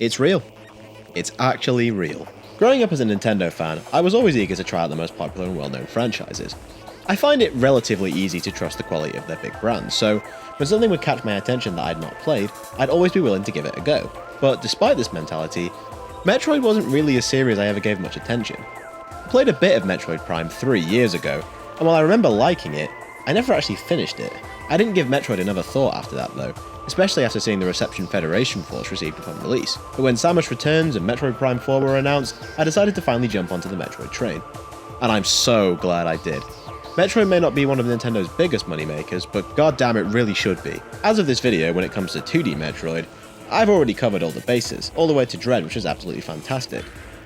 It's real. It's actually real. Growing up as a Nintendo fan, I was always eager to try out the most popular and well-known franchises. I find it relatively easy to trust the quality of their big brands, so when something would catch my attention that I'd not played, I'd always be willing to give it a go. But despite this mentality, Metroid wasn't really a series I ever gave much attention. I played a bit of Metroid Prime 3 years ago, and while I remember liking it, I never actually finished it. I didn't give Metroid another thought after that though, especially after seeing the reception Federation Force received upon release. But when Samus Returns and Metroid Prime 4 were announced, I decided to finally jump onto the Metroid train. And I'm so glad I did. Metroid may not be one of Nintendo's biggest moneymakers, but goddamn it really should be. As of this video, when it comes to 2D Metroid, I've already covered all the bases, all the way to Dread, which is absolutely fantastic.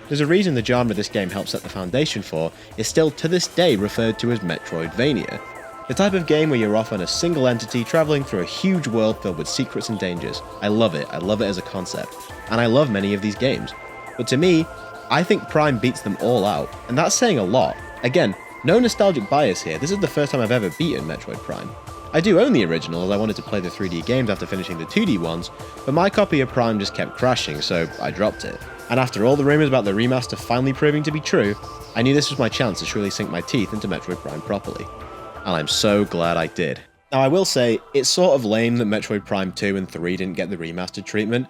There's a reason the genre this game helped set the foundation for is still to this day referred to as Metroidvania. The type of game where you're often a single entity travelling through a huge world filled with secrets and dangers. I love it as a concept, and I love many of these games. But to me, I think Prime beats them all out, and that's saying a lot. Again, no nostalgic bias here, this is the first time I've ever beaten Metroid Prime. I do own the original as I wanted to play the 3D games after finishing the 2D ones, but my copy of Prime just kept crashing, so I dropped it. And after all the rumours about the remaster finally proving to be true, I knew this was my chance to truly sink my teeth into Metroid Prime properly. And I'm so glad I did. Now I will say, it's sort of lame that Metroid Prime 2 and 3 didn't get the remastered treatment.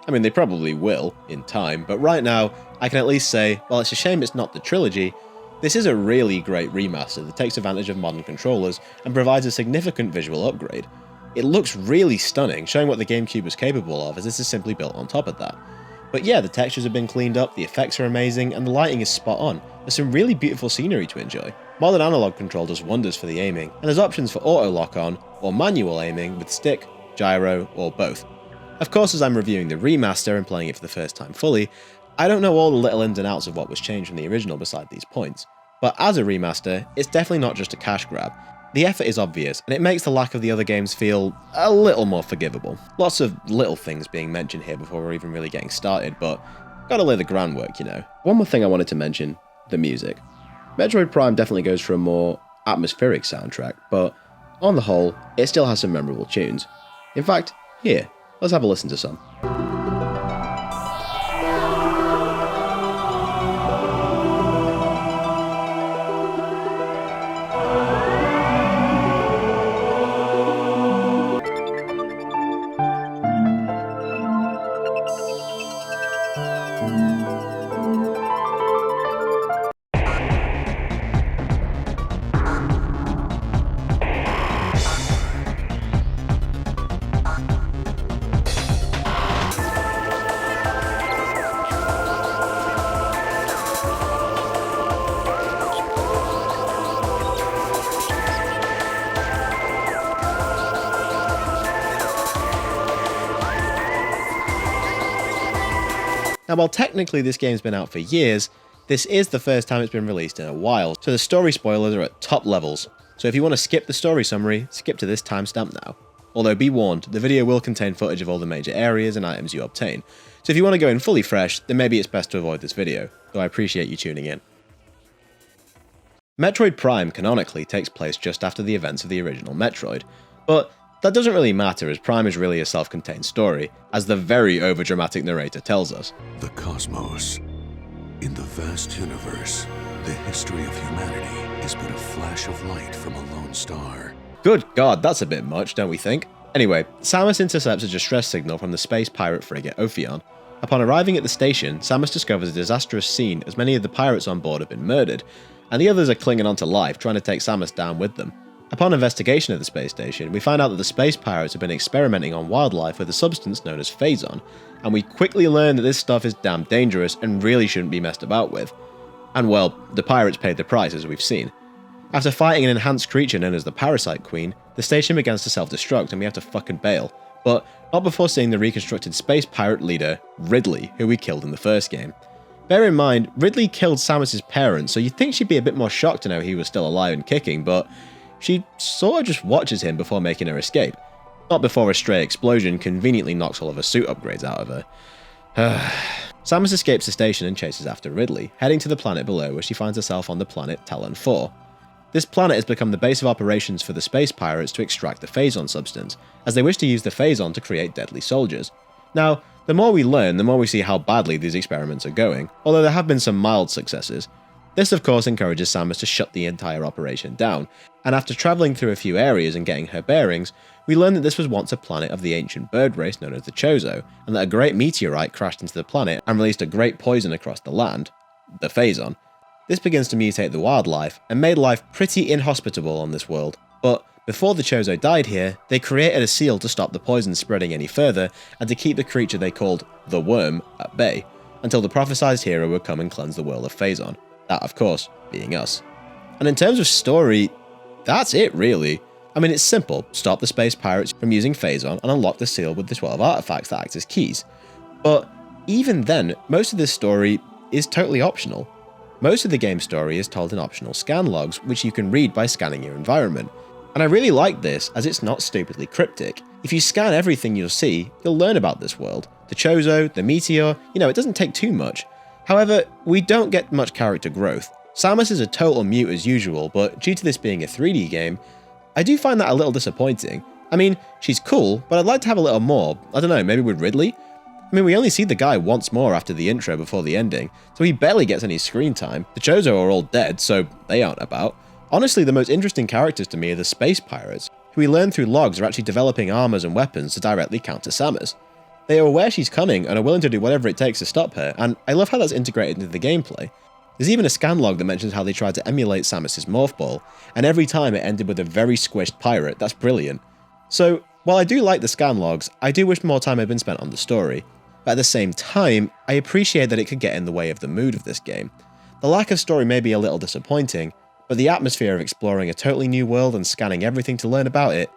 I mean, they probably will, in time, but right now, I can at least say, while it's a shame it's not the trilogy, this is a really great remaster that takes advantage of modern controllers and provides a significant visual upgrade. It looks really stunning, showing what the GameCube was capable of, as this is simply built on top of that. But yeah, the textures have been cleaned up, the effects are amazing, and the lighting is spot on. There's some really beautiful scenery to enjoy. Modern analog control does wonders for the aiming, and there's options for auto lock-on or manual aiming with stick, gyro, or both. Of course, as I'm reviewing the remaster and playing it for the first time fully, I don't know all the little ins and outs of what was changed from the original beside these points. But as a remaster, it's definitely not just a cash grab. The effort is obvious, and it makes the lack of the other games feel a little more forgivable. Lots of little things being mentioned here before we're even really getting started, but gotta lay the groundwork, you know. One more thing I wanted to mention, the music. Metroid Prime definitely goes for a more atmospheric soundtrack, but on the whole, it still has some memorable tunes. In fact, here, let's have a listen to some. Now, while technically this game's been out for years, this is the first time it's been released in a while, so the story spoilers are at top levels. So if you want to skip the story summary, skip to this timestamp now. Although be warned, the video will contain footage of all the major areas and items you obtain, so if you want to go in fully fresh, then maybe it's best to avoid this video, though I appreciate you tuning in. Metroid Prime canonically takes place just after the events of the original Metroid, but that doesn't really matter as Prime is really a self-contained story, as the very overdramatic narrator tells us. The cosmos. In the vast universe, the history of humanity is but a flash of light from a lone star. Good God, that's a bit much, don't we think? Anyway, Samus intercepts a distress signal from the space pirate frigate Ophion. Upon arriving at the station, Samus discovers a disastrous scene as many of the pirates on board have been murdered, and the others are clinging onto life, trying to take Samus down with them. Upon investigation of the space station, we find out that the space pirates have been experimenting on wildlife with a substance known as phazon, and we quickly learn that this stuff is damn dangerous and really shouldn't be messed about with. And well, the pirates paid the price as we've seen. After fighting an enhanced creature known as the Parasite Queen, the station begins to self-destruct and we have to fucking bail, but not before seeing the reconstructed space pirate leader, Ridley, who we killed in the first game. Bear in mind, Ridley killed Samus's parents, so you'd think she'd be a bit more shocked to know he was still alive and kicking, but she sort of just watches him before making her escape. Not before a stray explosion conveniently knocks all of her suit upgrades out of her. Samus escapes the station and chases after Ridley, heading to the planet below where she finds herself on the planet Talon 4. This planet has become the base of operations for the space pirates to extract the phazon substance, as they wish to use the phazon to create deadly soldiers. Now, The more we learn, the more we see how badly these experiments are going, although there have been some mild successes. This of course encourages Samus to shut the entire operation down, and after travelling through a few areas and getting her bearings, we learn that this was once a planet of the ancient bird race known as the Chozo, and that a great meteorite crashed into the planet and released a great poison across the land, the Phazon. This begins to mutate the wildlife, and made life pretty inhospitable on this world, but before the Chozo died here, they created a seal to stop the poison spreading any further, and to keep the creature they called the Worm at bay, until the prophesized hero would come and cleanse the world of Phazon. That, of course, being us. And in terms of story, that's it really. I mean, it's simple. Stop the space pirates from using Phazon and unlock the seal with the 12 artifacts that act as keys. But even then, most of this story is totally optional. Most of the game's story is told in optional scan logs, which you can read by scanning your environment. And I really like this, as it's not stupidly cryptic. If you scan everything you'll see, you'll learn about this world. The Chozo, the meteor, it doesn't take too much. However, we don't get much character growth. Samus is a total mute as usual, but due to this being a 3D game, I do find that a little disappointing. I mean, she's cool, but I'd like to have a little more. I don't know, maybe with Ridley? I mean, we only see the guy once more after the intro before the ending, so he barely gets any screen time. The Chozo are all dead, so they aren't about. Honestly, the most interesting characters to me are the space pirates, who we learn through logs are actually developing armors and weapons to directly counter Samus. They are aware she's coming and are willing to do whatever it takes to stop her, and I love how that's integrated into the gameplay. There's even a scan log that mentions how they tried to emulate Samus's morph ball, and every time it ended with a very squished pirate. That's brilliant. So, while I do like the scan logs, I do wish more time had been spent on the story. But at the same time, I appreciate that it could get in the way of the mood of this game. The lack of story may be a little disappointing, but the atmosphere of exploring a totally new world and scanning everything to learn about it,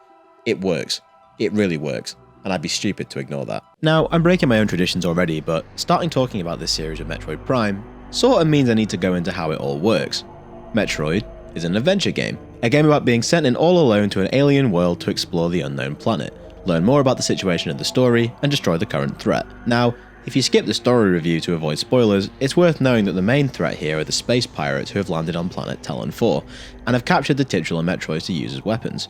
it works. It really works. And I'd be stupid to ignore that. Now, I'm breaking my own traditions already, but starting talking about this series of Metroid Prime sort of means I need to go into how it all works. Metroid is an adventure game, a game about being sent in all alone to an alien world to explore the unknown planet, learn more about the situation of the story, and destroy the current threat. Now, if you skip the story review to avoid spoilers, it's worth knowing that the main threat here are the space pirates who have landed on planet Talon 4, and have captured the titular Metroids to use as weapons.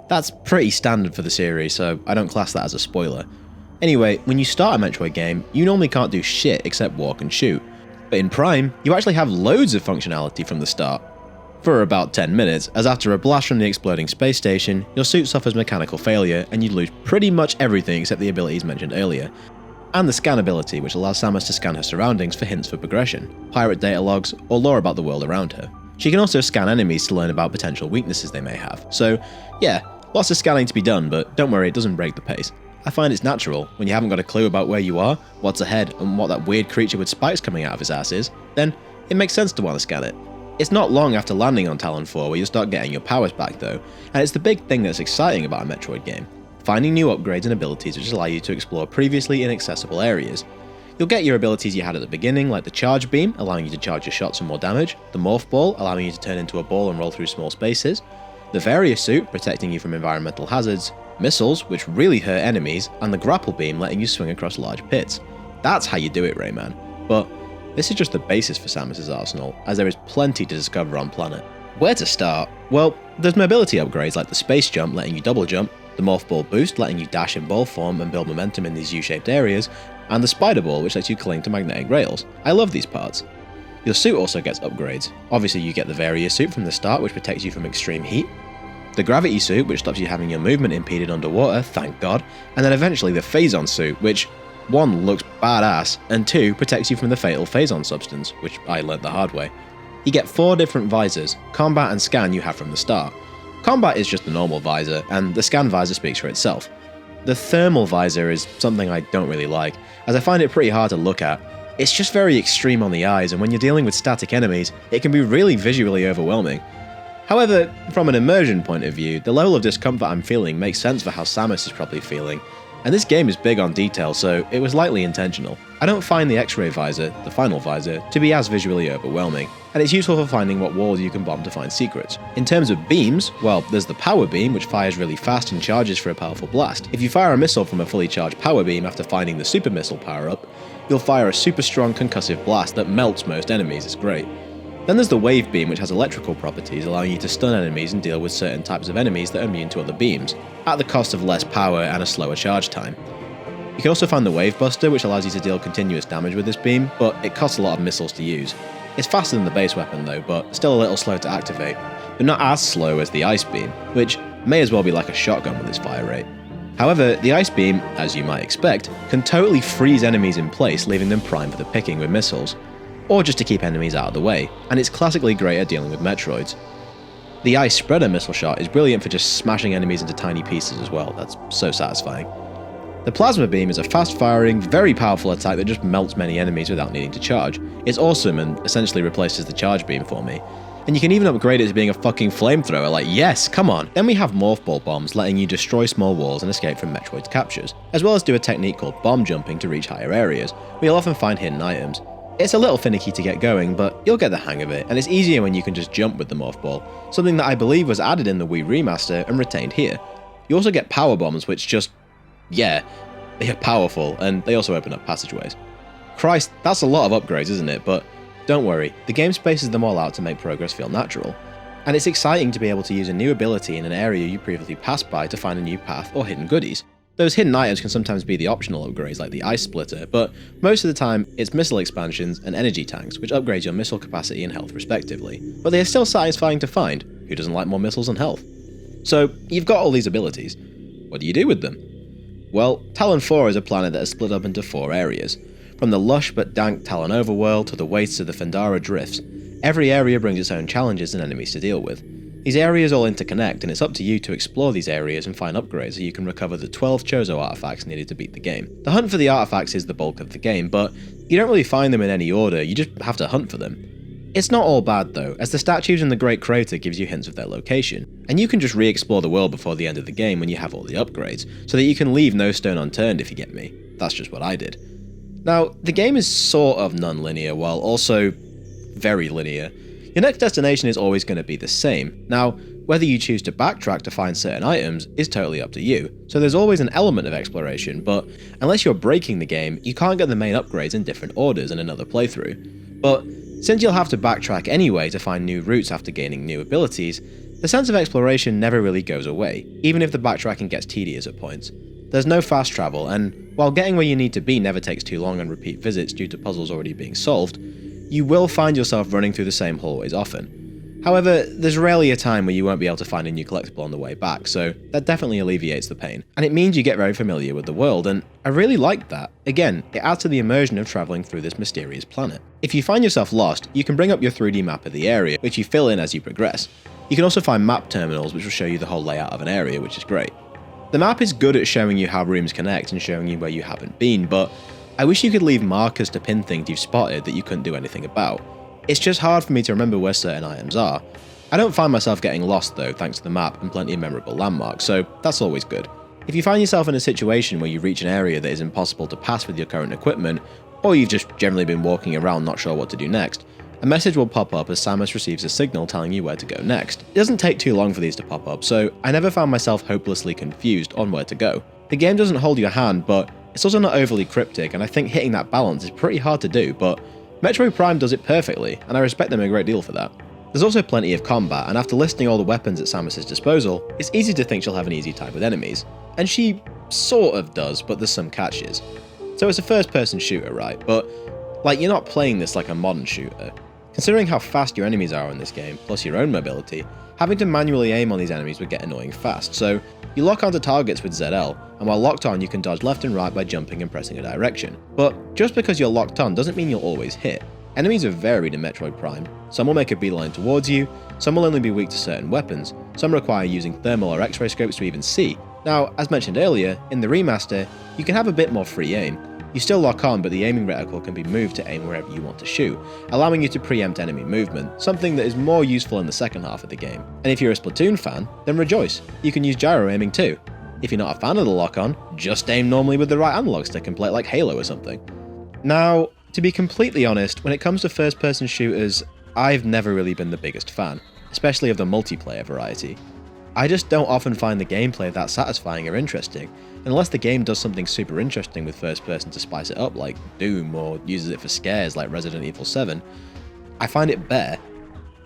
That's pretty standard for the series, so I don't class that as a spoiler. Anyway, when you start a Metroid game, you normally can't do shit except walk and shoot. But in Prime, you actually have loads of functionality from the start. For about 10 minutes, as after a blast from the exploding space station, your suit suffers mechanical failure and you lose pretty much everything except the abilities mentioned earlier. And the scan ability, which allows Samus to scan her surroundings for hints for progression, pirate data logs, or lore about the world around her. She can also scan enemies to learn about potential weaknesses they may have. So, yeah, lots of scanning to be done, but don't worry, it doesn't break the pace. I find it's natural, when you haven't got a clue about where you are, what's ahead, and what that weird creature with spikes coming out of his ass is, then it makes sense to want to scan it. It's not long after landing on Talon 4 where you start getting your powers back though, and it's the big thing that's exciting about a Metroid game. Finding new upgrades and abilities which allow you to explore previously inaccessible areas. You'll get your abilities you had at the beginning, like the Charge Beam, allowing you to charge your shots for more damage, the Morph Ball, allowing you to turn into a ball and roll through small spaces, the Various Suit, protecting you from environmental hazards, missiles, which really hurt enemies, and the Grapple Beam, letting you swing across large pits. That's how you do it, Rayman. But this is just the basis for Samus's arsenal, as there is plenty to discover on planet. Where to start? Well, there's mobility upgrades like the Space Jump, letting you double jump, the Morph Ball Boost, letting you dash in ball form and build momentum in these U-shaped areas, and the Spider Ball, which lets you cling to magnetic rails. I love these parts. Your suit also gets upgrades. Obviously you get the Various Suit from the start, which protects you from extreme heat, the Gravity Suit, which stops you having your movement impeded underwater, thank god, and then eventually the Phazon Suit, which 1 looks badass, and 2 protects you from the fatal Phazon substance, which I learnt the hard way. You get 4 different visors, combat and scan you have from the start. Combat is just the normal visor, and the scan visor speaks for itself. The thermal visor is something I don't really like, as I find it pretty hard to look at. It's just very extreme on the eyes, and when you're dealing with static enemies, it can be really visually overwhelming. However, from an immersion point of view, the level of discomfort I'm feeling makes sense for how Samus is probably feeling, and this game is big on detail, so it was likely intentional. I don't find the X-ray visor, the final visor, to be as visually overwhelming, and it's useful for finding what walls you can bomb to find secrets. In terms of beams, well, there's the Power Beam, which fires really fast and charges for a powerful blast. If you fire a missile from a fully charged Power Beam after finding the Super Missile power-up, you'll fire a super strong concussive blast that melts most enemies. It's great. Then there's the Wave Beam, which has electrical properties, allowing you to stun enemies and deal with certain types of enemies that are immune to other beams, at the cost of less power and a slower charge time. You can also find the Wave Buster, which allows you to deal continuous damage with this beam, but it costs a lot of missiles to use. It's faster than the base weapon though, but still a little slow to activate, but not as slow as the Ice Beam, which may as well be like a shotgun with its fire rate. However, the Ice Beam, as you might expect, can totally freeze enemies in place, leaving them primed for the picking with missiles, or just to keep enemies out of the way, and it's classically great at dealing with Metroids. The Ice Spreader missile shot is brilliant for just smashing enemies into tiny pieces as well, that's so satisfying. The Plasma Beam is a fast-firing, very powerful attack that just melts many enemies without needing to charge. It's awesome and essentially replaces the Charge Beam for me. And you can even upgrade it to being a fucking flamethrower, like yes, come on! Then we have Morph Ball Bombs, letting you destroy small walls and escape from Metroid's captures, as well as do a technique called bomb jumping to reach higher areas, where you'll often find hidden items. It's a little finicky to get going, but you'll get the hang of it, and it's easier when you can just jump with the Morph Ball, something that I believe was added in the Wii Remaster and retained here. You also get Power Bombs, which just, yeah, they are powerful, and they also open up passageways. Christ, that's a lot of upgrades, isn't it? But don't worry, the game spaces them all out to make progress feel natural. And it's exciting to be able to use a new ability in an area you previously passed by to find a new path or hidden goodies. Those hidden items can sometimes be the optional upgrades like the Ice Splitter, but most of the time it's missile expansions and energy tanks, which upgrade your missile capacity and health respectively. But they are still satisfying to find. Who doesn't like more missiles and health? So, you've got all these abilities. What do you do with them? Well, Talon 4 is a planet that is split up into 4 areas. From the lush but dank Talon Overworld to the wastes of the Fendara Drifts, every area brings its own challenges and enemies to deal with. These areas all interconnect, and it's up to you to explore these areas and find upgrades so you can recover the 12 Chozo artifacts needed to beat the game. The hunt for the artifacts is the bulk of the game, but you don't really find them in any order, you just have to hunt for them. It's not all bad though, as the statues in the Great Crater gives you hints of their location, and you can just re-explore the world before the end of the game when you have all the upgrades, so that you can leave no stone unturned if you get me. That's just what I did. Now, the game is sort of non-linear, while also very linear. Your next destination is always going to be the same. Now, whether you choose to backtrack to find certain items is totally up to you, so there's always an element of exploration, but unless you're breaking the game, you can't get the main upgrades in different orders in another playthrough. But since you'll have to backtrack anyway to find new routes after gaining new abilities, the sense of exploration never really goes away, even if the backtracking gets tedious at points. There's no fast travel, and while getting where you need to be never takes too long on repeat visits due to puzzles already being solved, you will find yourself running through the same hallways often. However, there's rarely a time where you won't be able to find a new collectible on the way back, so that definitely alleviates the pain. And it means you get very familiar with the world, and I really like that. Again, it adds to the immersion of travelling through this mysterious planet. If you find yourself lost, you can bring up your 3D map of the area, which you fill in as you progress. You can also find map terminals which will show you the whole layout of an area, which is great. The map is good at showing you how rooms connect and showing you where you haven't been, but I wish you could leave markers to pin things you've spotted that you couldn't do anything about. It's just hard for me to remember where certain items are. I don't find myself getting lost though, thanks to the map and plenty of memorable landmarks, so that's always good. If you find yourself in a situation where you reach an area that is impossible to pass with your current equipment, or you've just generally been walking around not sure what to do next, a message will pop up as Samus receives a signal telling you where to go next. It doesn't take too long for these to pop up, so I never found myself hopelessly confused on where to go. The game doesn't hold your hand, but it's also not overly cryptic, and I think hitting that balance is pretty hard to do, but Metroid Prime does it perfectly, and I respect them a great deal for that. There's also plenty of combat, and after listing all the weapons at Samus's disposal, it's easy to think she'll have an easy time with enemies. And she sort of does, but there's some catches. So it's a first-person shooter, right? But, like, you're not playing this like a modern shooter. Considering how fast your enemies are in this game, plus your own mobility, having to manually aim on these enemies would get annoying fast, so you lock onto targets with ZL, and while locked on you can dodge left and right by jumping and pressing a direction. But just because you're locked on doesn't mean you'll always hit. Enemies are varied in Metroid Prime. Some will make a beeline towards you, some will only be weak to certain weapons, some require using thermal or x-ray scopes to even see. Now, as mentioned earlier, in the remaster, you can have a bit more free aim. You still lock on, but the aiming reticle can be moved to aim wherever you want to shoot, allowing you to preempt enemy movement, something that is more useful in the second half of the game. And if you're a Splatoon fan, then rejoice, you can use gyro aiming too. If you're not a fan of the lock-on, just aim normally with the right analog stick and play it like Halo or something. Now, to be completely honest, when it comes to first-person shooters, I've never really been the biggest fan, especially of the multiplayer variety. I just don't often find the gameplay that satisfying or interesting, unless the game does something super interesting with first person to spice it up like Doom or uses it for scares like Resident Evil 7. I find it bare.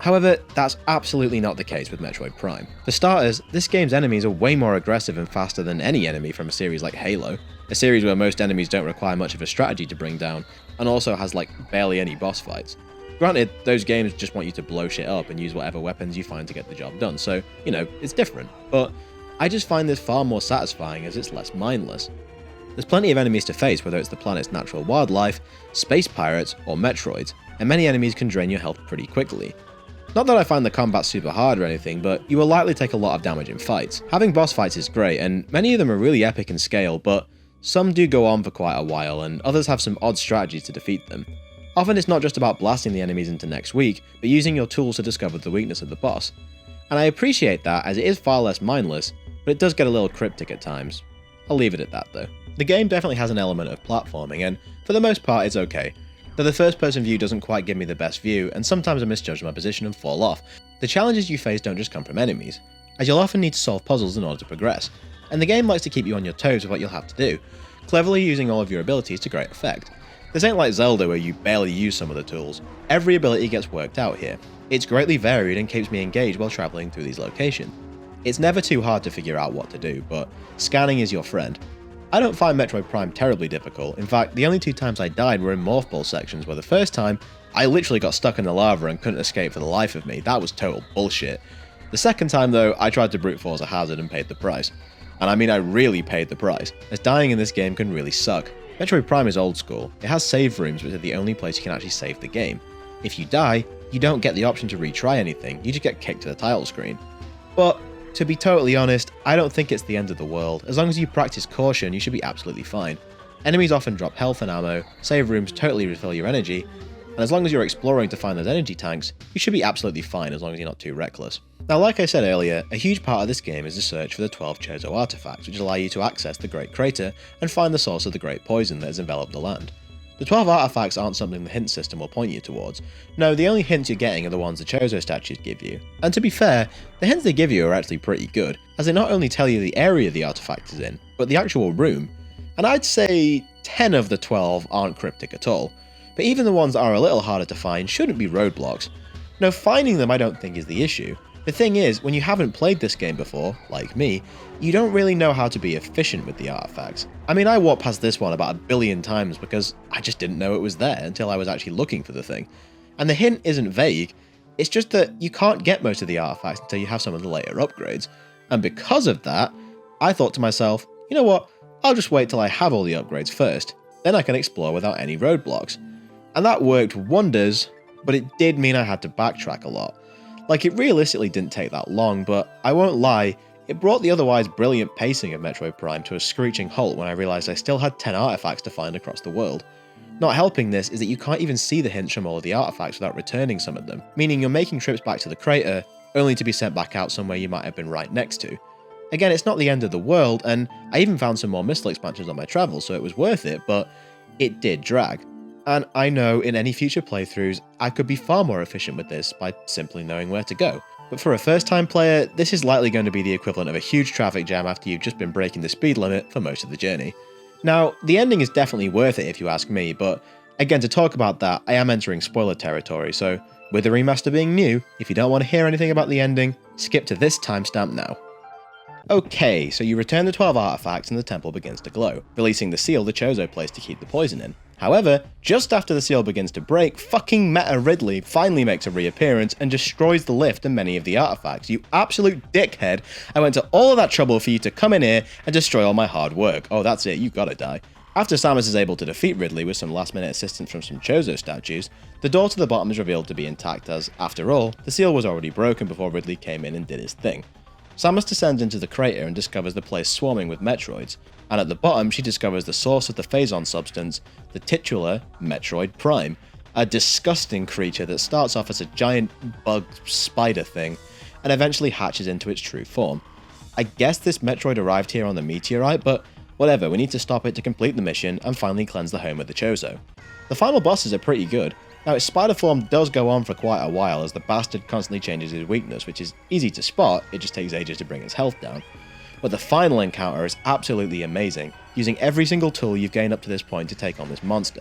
However, that's absolutely not the case with Metroid Prime. For starters, this game's enemies are way more aggressive and faster than any enemy from a series like Halo, a series where most enemies don't require much of a strategy to bring down, and also has like barely any boss fights. Granted, those games just want you to blow shit up and use whatever weapons you find to get the job done, so, you know, it's different. But I just find this far more satisfying as it's less mindless. There's plenty of enemies to face, whether it's the planet's natural wildlife, space pirates, or Metroids, and many enemies can drain your health pretty quickly. Not that I find the combat super hard or anything, but you will likely take a lot of damage in fights. Having boss fights is great, and many of them are really epic in scale, but some do go on for quite a while, and others have some odd strategies to defeat them. Often it's not just about blasting the enemies into next week, but using your tools to discover the weakness of the boss. And I appreciate that, as it is far less mindless, but it does get a little cryptic at times. I'll leave it at that though. The game definitely has an element of platforming, and for the most part it's okay. Though the first person view doesn't quite give me the best view, and sometimes I misjudge my position and fall off. The challenges you face don't just come from enemies, as you'll often need to solve puzzles in order to progress, and the game likes to keep you on your toes with what you'll have to do, cleverly using all of your abilities to great effect. This ain't like Zelda where you barely use some of the tools. Every ability gets worked out here. It's greatly varied and keeps me engaged while travelling through these locations. It's never too hard to figure out what to do, but scanning is your friend. I don't find Metroid Prime terribly difficult. In fact, the only 2 times I died were in Morph Ball sections, where the first time, I literally got stuck in the lava and couldn't escape for the life of me. That was total bullshit. The second time though, I tried to brute force a hazard and paid the price. And I mean I really paid the price, as dying in this game can really suck. Metroid Prime is old school. It has save rooms, which are the only place you can actually save the game. If you die, you don't get the option to retry anything, you just get kicked to the title screen. But to be totally honest, I don't think it's the end of the world. As long as you practice caution, you should be absolutely fine. Enemies often drop health and ammo, save rooms totally refill your energy, and as long as you're exploring to find those energy tanks, you should be absolutely fine as long as you're not too reckless. Now, like I said earlier, a huge part of this game is the search for the 12 Chozo artifacts, which allow you to access the Great Crater and find the source of the Great Poison that has enveloped the land. The 12 artifacts aren't something the hint system will point you towards. No, the only hints you're getting are the ones the Chozo statues give you. And to be fair, the hints they give you are actually pretty good, as they not only tell you the area the artifact is in, but the actual room. And I'd say 10 of the 12 aren't cryptic at all, but even the ones that are a little harder to find shouldn't be roadblocks. No, finding them I don't think is the issue. The thing is, when you haven't played this game before, like me, you don't really know how to be efficient with the artifacts. I mean, I walked past this one about 1 billion times because I just didn't know it was there until I was actually looking for the thing. And the hint isn't vague, it's just that you can't get most of the artifacts until you have some of the later upgrades. And because of that, I thought to myself, you know what, I'll just wait till I have all the upgrades first, then I can explore without any roadblocks. And that worked wonders, but it did mean I had to backtrack a lot. Like, it realistically didn't take that long, but I won't lie, it brought the otherwise brilliant pacing of Metroid Prime to a screeching halt when I realised I still had 10 artifacts to find across the world. Not helping this is that you can't even see the hints from all of the artifacts without returning some of them, meaning you're making trips back to the crater, only to be sent back out somewhere you might have been right next to. Again, it's not the end of the world, and I even found some more Mistle expansions on my travels, so it was worth it, but it did drag. And I know in any future playthroughs, I could be far more efficient with this by simply knowing where to go. But for a first time player, this is likely going to be the equivalent of a huge traffic jam after you've just been breaking the speed limit for most of the journey. Now, the ending is definitely worth it if you ask me, but again, to talk about that, I am entering spoiler territory, so with the remaster being new, if you don't want to hear anything about the ending, skip to this timestamp now. Okay, so you return the 12 artifacts and the temple begins to glow, releasing the seal the Chozo placed to keep the poison in. However, just after the seal begins to break, fucking Meta Ridley finally makes a reappearance and destroys the lift and many of the artifacts. You absolute dickhead, I went to all of that trouble for you to come in here and destroy all my hard work. Oh, that's it, you gotta die. After Samus is able to defeat Ridley with some last minute assistance from some Chozo statues, the door to the bottom is revealed to be intact as, after all, the seal was already broken before Ridley came in and did his thing. Samus descends into the crater and discovers the place swarming with Metroids, and at the bottom she discovers the source of the Phazon substance, the titular Metroid Prime, a disgusting creature that starts off as a giant bug spider thing, and eventually hatches into its true form. I guess this Metroid arrived here on the meteorite, but whatever, we need to stop it to complete the mission and finally cleanse the home of the Chozo. The final bosses are pretty good. Now, its spider form does go on for quite a while as the bastard constantly changes his weakness, which is easy to spot, it just takes ages to bring its health down. But the final encounter is absolutely amazing, using every single tool you've gained up to this point to take on this monster.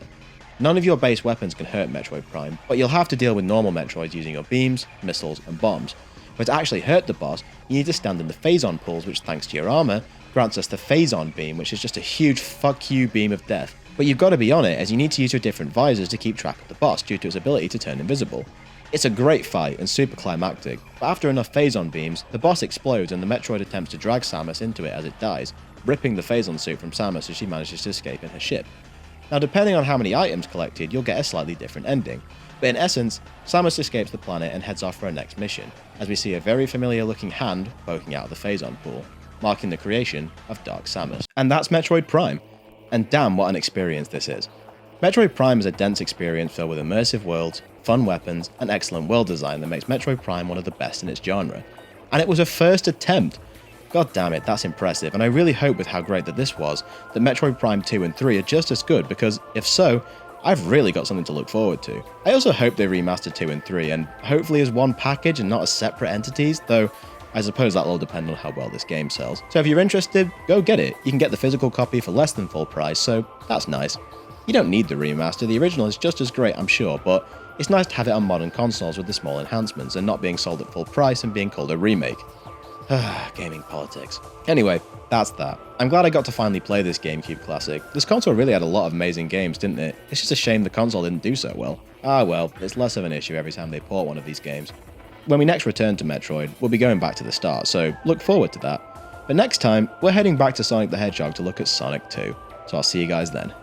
None of your base weapons can hurt Metroid Prime, but you'll have to deal with normal Metroids using your beams, missiles, and bombs. But to actually hurt the boss, you need to stand in the phazon pools, which thanks to your armor, grants us the phazon beam, which is just a huge fuck you beam of death. But you've got to be on it, as you need to use your different visors to keep track of the boss due to its ability to turn invisible. It's a great fight and super climactic, but after enough phazon beams, the boss explodes and the Metroid attempts to drag Samus into it as it dies, ripping the phazon suit from Samus as she manages to escape in her ship. Now, depending on how many items collected, you'll get a slightly different ending, but in essence, Samus escapes the planet and heads off for her next mission, as we see a very familiar looking hand poking out of the phazon pool, marking the creation of Dark Samus. And that's Metroid Prime. And damn, what an experience this is. Metroid Prime is a dense experience filled with immersive worlds, fun weapons, and excellent world design that makes Metroid Prime one of the best in its genre. And it was a first attempt. God damn it, that's impressive, and I really hope with how great that this was, that Metroid Prime 2 and 3 are just as good, because if so, I've really got something to look forward to. I also hope they remastered 2 and 3, and hopefully as one package and not as separate entities, though I suppose that'll all depend on how well this game sells. So if you're interested, go get it. You can get the physical copy for less than full price, so that's nice. You don't need the remaster, the original is just as great I'm sure, but it's nice to have it on modern consoles with the small enhancements and not being sold at full price and being called a remake. Gaming politics. Anyway, that's that. I'm glad I got to finally play this GameCube classic. This console really had a lot of amazing games, didn't it? It's just a shame the console didn't do so well. Ah well, it's less of an issue every time they port one of these games. When we next return to Metroid, we'll be going back to the start, so look forward to that. But next time, we're heading back to Sonic the Hedgehog to look at Sonic 2. So I'll see you guys then.